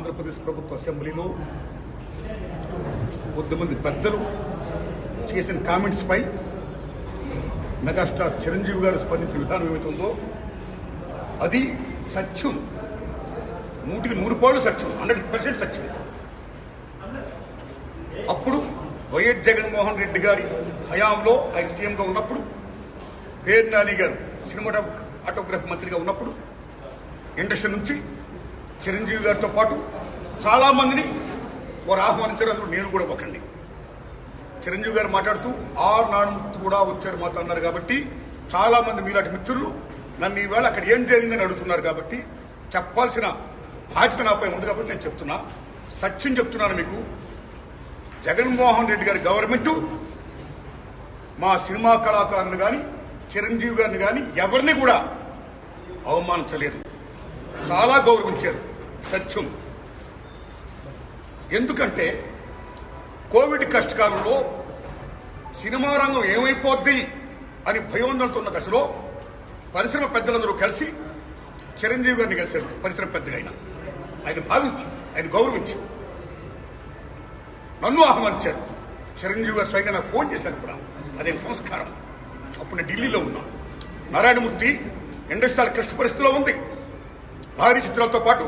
ఆంధ్రప్రదేశ్ ప్రభుత్వ అసెంబ్లీలో కొద్దిమంది పెద్దలు చేసిన కామెంట్స్ పై మెగాస్టార్ చిరంజీవి గారు స్పందించిన విధానం ఏమైతుందో అది సత్యం, 100% సత్యం, 100% సత్యం. అప్పుడు వైఎస్ జగన్మోహన్ రెడ్డి గారి హయాంలో ఆయన సీఎంగా ఉన్నప్పుడు, పేరు నాని గారు సినిమాటోగ్రఫీ మంత్రిగా ఉన్నప్పుడు ఇండస్ట్రీ నుంచి చిరంజీవి గారితో పాటు చాలా మందిని వారు ఆహ్వానించారు. అందులో నేను కూడా ఒకండి. చిరంజీవి గారు మాట్లాడుతూ నాడు కూడా వచ్చాడు మాతో అన్నారు. కాబట్టి చాలా మంది మీలాంటి మిత్రులు నన్ను ఈవేళ అక్కడ ఏం జరిగిందని అడుగుతున్నారు. కాబట్టి చెప్పాల్సిన బాధ్యత నాపై ఉంది. కాబట్టి నేను చెప్తున్నా, సత్యం చెప్తున్నాను మీకు. జగన్మోహన్ రెడ్డి గారి గవర్నమెంట్ మా సినిమా కళాకారులు కానీ చిరంజీవి గారిని కానీ ఎవరిని కూడా అవమానించలేదు, చాలా గౌరవించారు. సత్యం. ఎందుకంటే కోవిడ్ కష్టకాలంలో సినిమా రంగం ఏమైపోద్ది అని భయోందనతో ఉన్న దశలో పరిశ్రమ పెద్దలందరూ కలిసి చిరంజీవి గారిని కలిశారు. పరిశ్రమ పెద్దగా ఆయన భావించి, ఆయన గౌరవించి నన్ను ఆహ్వానించారు. చిరంజీవి గారు స్వయంగా నాకు ఫోన్ చేశారు కూడా. అదే సంస్కారం. అప్పుడు నేను ఢిల్లీలో ఉన్నా. నారాయణమూర్తి ఇండస్ట్రీ క్లిష్ట పరిస్థితిలో ఉంది. భారీ చిత్రాలతో పాటు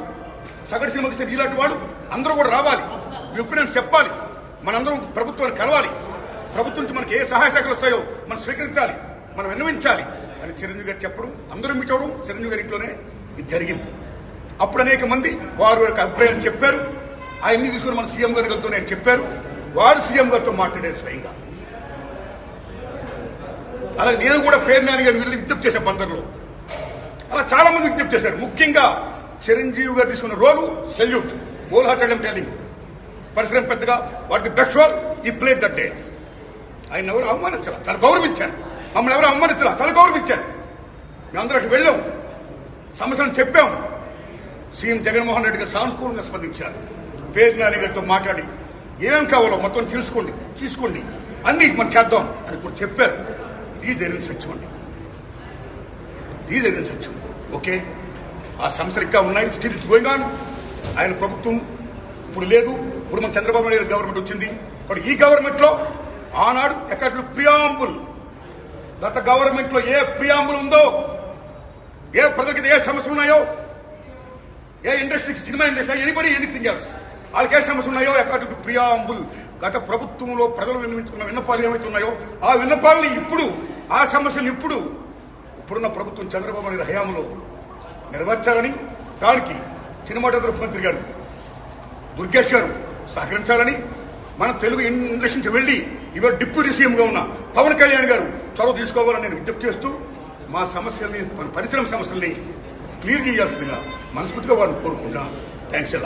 సగటు సినిమా తీసిన ఇలాంటి వాడు అందరూ కూడా రావాలి, ఒపీనియన్స్ చెప్పాలి, మనందరం ప్రభుత్వాన్ని కలవాలి, ప్రభుత్వం నుంచి మనకి ఏ సహాయ శాఖలు వస్తాయో మనం స్వీకరించాలి, మనం విన్నవించాలి అని చిరంజీవి గారు చెప్పడం, అందరూ మీట్ అవడం చిరంజీవి గారి ఇంట్లోనే ఇది జరిగింది. అప్పుడు అనేక మంది వారి వారికి అభిప్రాయం చెప్పారు. ఆయన్ని తీసుకుని మన సీఎం గారి గారితో నేను చెప్పారు. వారు సీఎం గారితో మాట్లాడారు స్వయంగా. అలాగే నేను కూడా పేరు నాని గారిని వెళ్ళి విజ్ఞప్తి చేశాను బందర్లో. అలా చాలా మంది విజ్ఞప్తి చేశారు. ముఖ్యంగా చిరంజీవి గారు తీసుకున్న role salute, bold heart and telling. పరిశ్రమ పెద్దగా వాటి బెస్ట్ రోల్ ఈ ప్లేట్ దట్ డే. ఆయన ఎవరు అవమానించాల, తను గౌరవించారు. మమ్మల్ని ఎవరు అవమానించాల, తను గౌరవించారు. మేమందరూ అటు వెళ్ళాం, సమస్యలను చెప్పాం. సీఎం జగన్మోహన్ రెడ్డి గారు సానుకూలంగా స్పందించారు. పేరు నాని గారితో మాట్లాడి ఏమేం కావాలో మొత్తం తీసుకోండి అన్ని మనం చేద్దాం అని కూడా చెప్పారు. ఇది జరిగిన సత్యం అండి, ఇది జరిగిన సత్యం. ఓకే, ఆ సమస్యలు ఇంకా ఉన్నాయి. Still it's going on. ఆయన ప్రభుత్వం ఇప్పుడు లేదు. ఇప్పుడు మన చంద్రబాబు నాయుడు గవర్నమెంట్ వచ్చింది. ఇప్పుడు ఈ గవర్నమెంట్ లో ఆనాడు ఎక్కడ ప్రియాంబుల్, గత గవర్నమెంట్ లో ఏ ప్రియాంబుల్ ఉందో, ఏ ప్రజలకి ఏ సమస్యలు ఉన్నాయో, ఏ ఇండస్ట్రీకి, cinema industry, anybody anything else, వాళ్ళకి ఏ సమస్యలు ఉన్నాయో అకార్డింగ్ టు ప్రియాంబుల్ గత ప్రభుత్వంలో ప్రజలు విన్నవించుకున్న విన్నపాలు ఏమైతే ఉన్నాయో ఆ విన్నపాలని ఇప్పుడు, ఆ సమస్యలు ఇప్పుడున్న ప్రభుత్వం చంద్రబాబు నాయుడు హయాంలో నెరవేర్చాలని, దానికి సినిమాటోగ్రఫీ మంత్రి గారు దుర్గేష్ గారు సహకరించాలని, మన తెలుగు ఇండస్ట్రీ వెళ్లి ఇవాళ డిప్యూటీ సీఎంగా ఉన్న పవన్ కళ్యాణ్ గారు చొరవ తీసుకోవాలని నేను విజ్ఞప్తి చేస్తూ మా సమస్యల్ని, మన పరిశ్రమ సమస్యల్ని క్లియర్ చేయాల్సిందిగా మనస్ఫూర్తిగా వారిని కోరుకుంటున్నాను. థ్యాంక్స్.